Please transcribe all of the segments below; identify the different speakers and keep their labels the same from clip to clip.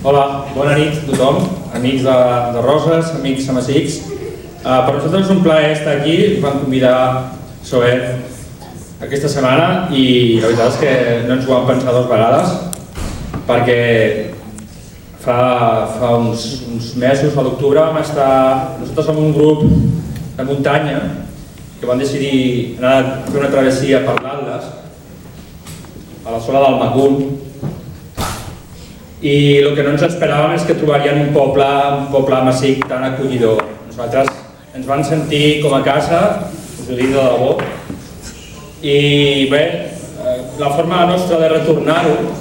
Speaker 1: Hola, bona nit a tothom, amics de Roses, amics amazics. Per nosaltres és un plaer estar aquí, ens van convidar Soe aquesta setmana i la veritat és que no ens ho vam pensar dues vegades perquè fa uns mesos, a l'octubre, vam estar nosaltres amb un grup de muntanya que vam decidir anar a fer una travessia per l'Atles a la zona del Macul. I el que no ens esperàvem és que trobarien un poble amazic tan acollidor. Nosaltres ens van sentir com a casa, us ho dic de debò. I bé, la forma nostra de retornar-ho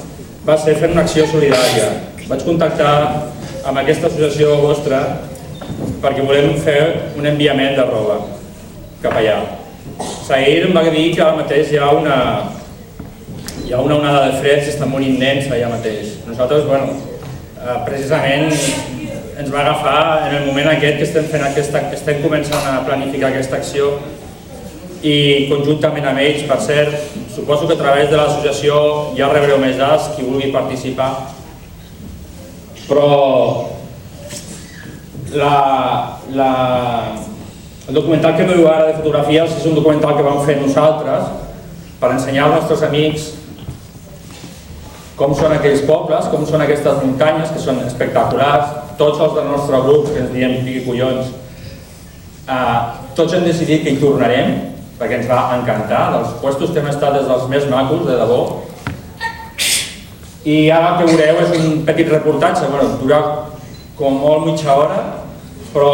Speaker 1: va ser fent una acció solidària. Vaig contactar amb aquesta associació vostra perquè volem fer un enviament de roba cap allà. Saïr em va dir que ara mateix hi ha una onada de fred, està molt intensa allà mateix. Nosaltres, precisament ens va agafar en el moment aquest que estem començant a planificar aquesta acció i conjuntament amb ells, per cert, suposo que a través de l'associació ja rebreu més dades, qui vulgui participar. Però el documental que veieu ara de fotografies és un documental que vam fer nosaltres per ensenyar als nostres amics com són aquells pobles, com són aquestes muntanyes, que són espectaculars. Tots els del nostre grup, que ens diem piqui collons, tots hem decidit que hi tornarem, perquè ens va encantar. Dels puestos que hem estat des dels més macos, de debò. I ara el que veureu és un petit reportatge, dura com molt mitja hora, però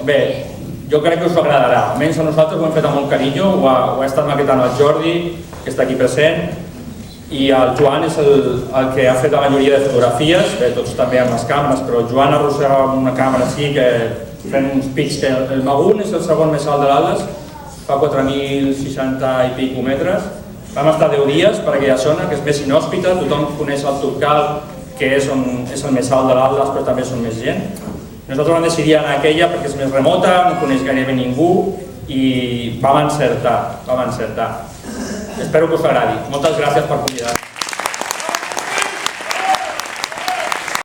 Speaker 1: bé, jo crec que us agradarà. Almenys a nosaltres ho hem fet amb molt carinyo, ho ha estat maquetant el Jordi, que està aquí present, i el Joan és el que ha fet la majoria de fotografies, bé, tots també amb les càmeres, però el Joan arrossega amb una càmera així que fent uns pics que el Magun és el segon més alt de l'Atles, fa 4.060 i pico metres. Vam estar 10 dies per aquella zona, que és més inhòspita, tothom coneix el Turcal, que és el més alt de l'Atles, però també són més gent. Nosaltres vam decidir anar a aquella perquè és més remota, no coneix gairebé ningú i vam encertar. Espero que us agradi. Moltes gràcies per convidar-nos.